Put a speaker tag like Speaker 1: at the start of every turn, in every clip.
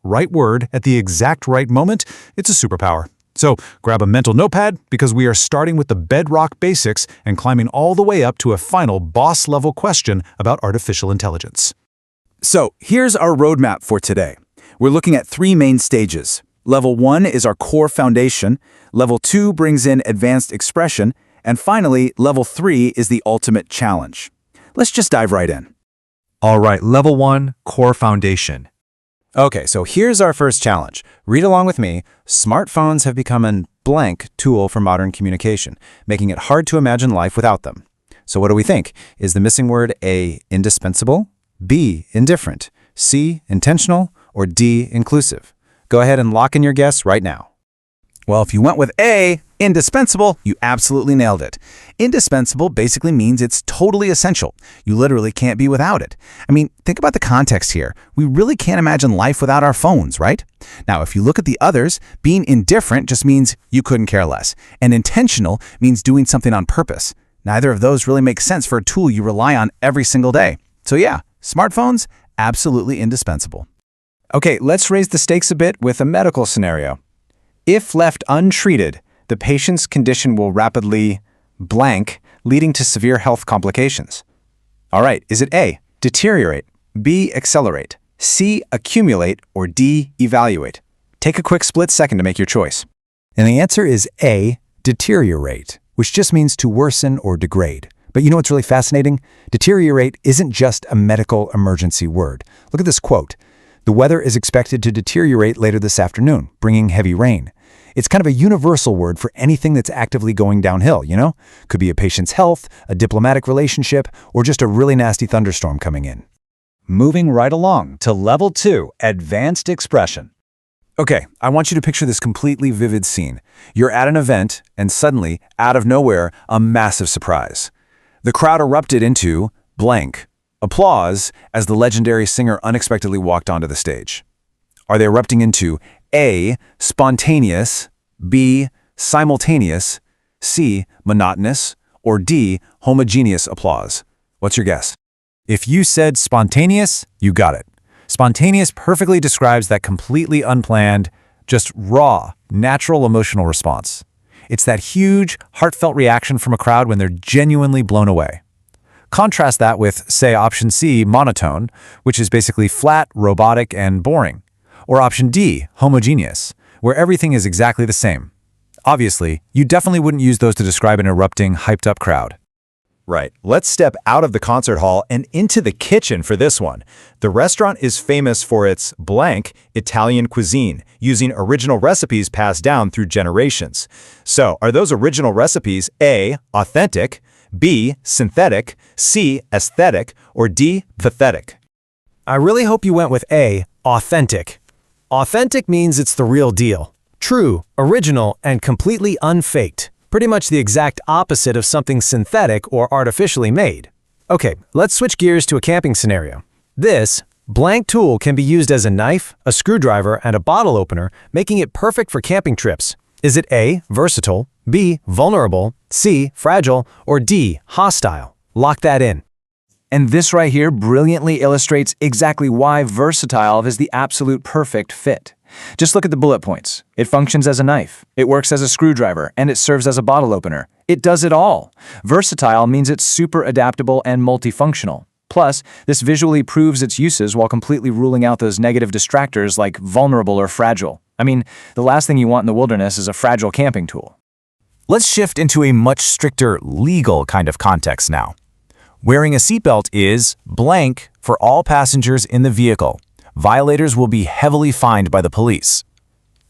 Speaker 1: right word at the exact right moment, it's a superpower. So grab a mental notepad because we are starting with the bedrock basics and climbing all the way up to a final boss-level question about artificial intelligence.
Speaker 2: So here's our roadmap for today. We're looking at 3 main stages. Level 1 is our core foundation, Level 2 brings in advanced expression, and finally, Level 3 is the ultimate challenge. Let's just dive right in.
Speaker 3: All right, Level 1, Core Foundation.
Speaker 4: Okay, so here's our first challenge. Read along with me. Smartphones have become a blank tool for modern communication, making it hard to imagine life without them. So what do we think? Is the missing word A, indispensable, B, indifferent, C, intentional, or D, inclusive? Go ahead and lock in your guess right now.
Speaker 2: Well, if you went with A, indispensable, you absolutely nailed it. Indispensable basically means it's totally essential. You literally can't be without it. I mean, think about the context here. We really can't imagine life without our phones, right? Now, if you look at the others, being indifferent just means you couldn't care less. And intentional means doing something on purpose. Neither of those really make sense for a tool you rely on every single day. So yeah, smartphones, absolutely indispensable.
Speaker 4: Okay, let's raise the stakes a bit with a medical scenario. If left untreated, the patient's condition will rapidly blank, leading to severe health complications. All right, is it A, deteriorate, B, accelerate, C, accumulate, or D, evaluate? Take a quick split second to make your choice.
Speaker 3: And the answer is A, deteriorate, which just means to worsen or degrade. But you know what's really fascinating? Deteriorate isn't just a medical emergency word. Look at this quote. The weather is expected to deteriorate later this afternoon, bringing heavy rain. It's kind of a universal word for anything that's actively going downhill, you know? Could be a patient's health, a diplomatic relationship, or just a really nasty thunderstorm coming in.
Speaker 2: Moving right along to Level 2, Advanced Expression. Okay, I want you to picture this completely vivid scene. You're at an event, and suddenly, out of nowhere, a massive surprise. The crowd erupted into blank applause as the legendary singer unexpectedly walked onto the stage. Are they erupting into A, spontaneous, B, simultaneous, C, monotonous, or D, homogeneous applause? What's your guess?
Speaker 1: If you said spontaneous, you got it. Spontaneous perfectly describes that completely unplanned, just raw, natural emotional response. It's that huge, heartfelt reaction from a crowd when they're genuinely blown away. Contrast that with, say, option C, monotone, which is basically flat, robotic, and boring. Or option D, homogeneous, where everything is exactly the same. Obviously, you definitely wouldn't use those to describe an erupting, hyped-up crowd.
Speaker 4: Right, let's step out of the concert hall and into the kitchen for this one. The restaurant is famous for its blank Italian cuisine, using original recipes passed down through generations. So, are those original recipes A, authentic, B, synthetic, C, aesthetic, or D, pathetic?
Speaker 5: I really hope you went with A, authentic. Authentic means it's the real deal. True, original, and completely unfaked. Pretty much the exact opposite of something synthetic or artificially made. Okay, let's switch gears to a camping scenario. This blank tool can be used as a knife, a screwdriver, and a bottle opener, making it perfect for camping trips. Is it A, versatile, B, vulnerable, C, fragile, or D, hostile? Lock that in.
Speaker 2: And this right here brilliantly illustrates exactly why versatile is the absolute perfect fit. Just look at the bullet points. It functions as a knife, it works as a screwdriver, and it serves as a bottle opener. It does it all. Versatile means it's super adaptable and multifunctional. Plus, this visually proves its uses while completely ruling out those negative distractors like vulnerable or fragile. I mean, the last thing you want in the wilderness is a fragile camping tool.
Speaker 1: Let's shift into a much stricter legal kind of context now. Wearing a seatbelt is blank for all passengers in the vehicle. Violators will be heavily fined by the police.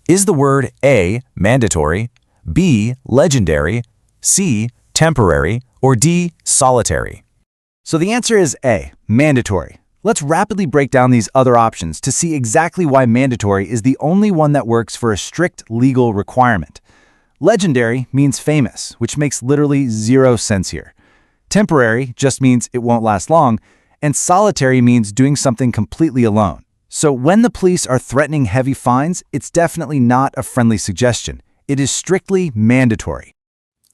Speaker 1: Is the word A, mandatory, B, legendary, C, temporary, or D, solitary?
Speaker 2: So the answer is A, mandatory. Let's rapidly break down these other options to see exactly why mandatory is the only one that works for a strict legal requirement. Legendary means famous, which makes literally zero sense here. Temporary just means it won't last long, and solitary means doing something completely alone. So when the police are threatening heavy fines, it's definitely not a friendly suggestion. It is strictly mandatory.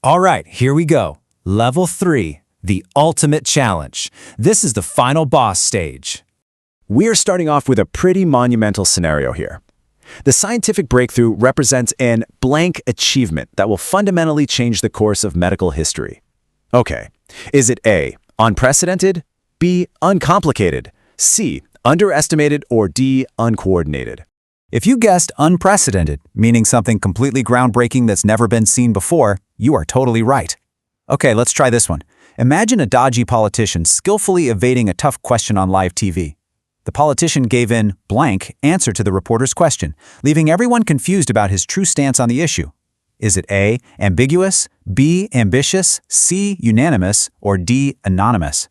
Speaker 5: All right, here we go. Level 3, the ultimate challenge. This is the final boss stage.
Speaker 2: We're starting off with a pretty monumental scenario here. The scientific breakthrough represents an blank achievement that will fundamentally change the course of medical history. Okay, is it A, unprecedented, B, uncomplicated, C, underestimated, or D, uncoordinated?
Speaker 1: If you guessed unprecedented, meaning something completely groundbreaking that's never been seen before, you are totally right. Okay, let's try this one. Imagine a dodgy politician skillfully evading a tough question on live TV. The politician gave in blank answer to the reporter's question, leaving everyone confused about his true stance on the issue. Is it A, ambiguous, B, ambitious, C, unanimous, or D, anonymous?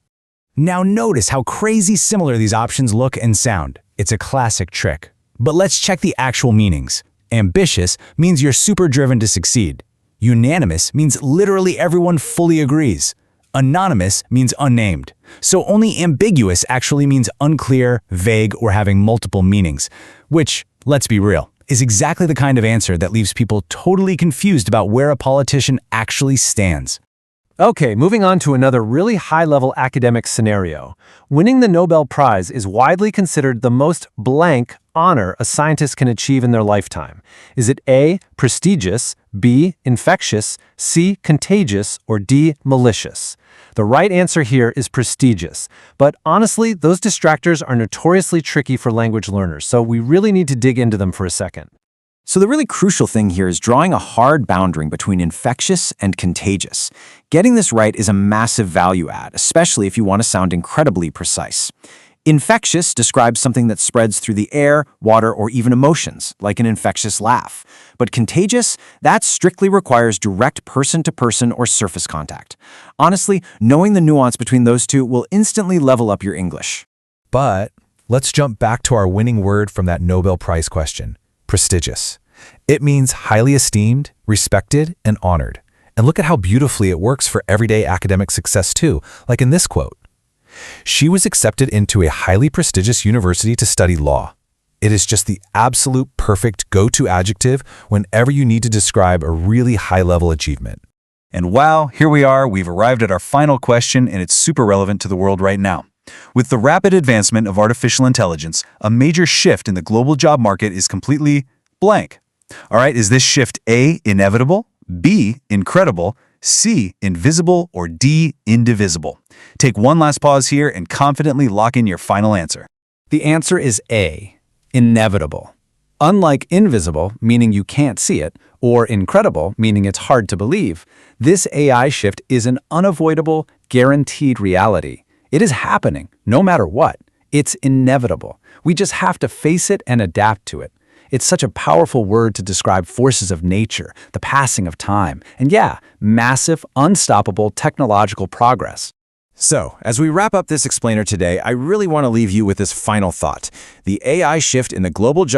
Speaker 3: Now notice how crazy similar these options look and sound. It's a classic trick. But let's check the actual meanings. Ambitious means you're super driven to succeed. Unanimous means literally everyone fully agrees. Anonymous means unnamed. So only ambiguous actually means unclear, vague, or having multiple meanings, which, let's be real, is exactly the kind of answer that leaves people totally confused about where a politician actually stands.
Speaker 5: Okay, moving on to another really high-level academic scenario. Winning the Nobel Prize is widely considered the most blank honor a scientist can achieve in their lifetime. Is it A, prestigious, B, infectious, C, contagious, or D, malicious? The right answer here is prestigious. But honestly, those distractors are notoriously tricky for language learners, so we really need to dig into them for a second.
Speaker 2: So the really crucial thing here is drawing a hard boundary between infectious and contagious. Getting this right is a massive value add, especially if you want to sound incredibly precise. Infectious describes something that spreads through the air, water, or even emotions, like an infectious laugh. But contagious, that strictly requires direct person-to-person or surface contact. Honestly, knowing the nuance between those two will instantly level up your English.
Speaker 3: But let's jump back to our winning word from that Nobel Prize question. Prestigious. It means highly esteemed, respected, and honored. And look at how beautifully it works for everyday academic success too, like in this quote. She was accepted into a highly prestigious university to study law. It is just the absolute perfect go-to adjective whenever you need to describe a really high-level achievement.
Speaker 2: And wow, here we are, we've arrived at our final question, and it's super relevant to the world right now. With the rapid advancement of artificial intelligence, a major shift in the global job market is completely blank. All right, is this shift A, inevitable, B, incredible, C, invisible, or D, indivisible? Take one last pause here and confidently lock in your final answer.
Speaker 4: The answer is A, inevitable. Unlike invisible, meaning you can't see it, or incredible, meaning it's hard to believe, this AI shift is an unavoidable, guaranteed reality. It is happening, no matter what. It's inevitable. We just have to face it and adapt to it. It's such a powerful word to describe forces of nature, the passing of time, and yeah, massive, unstoppable technological progress.
Speaker 2: So, as we wrap up this explainer today, I really want to leave you with this final thought. The AI shift in the global job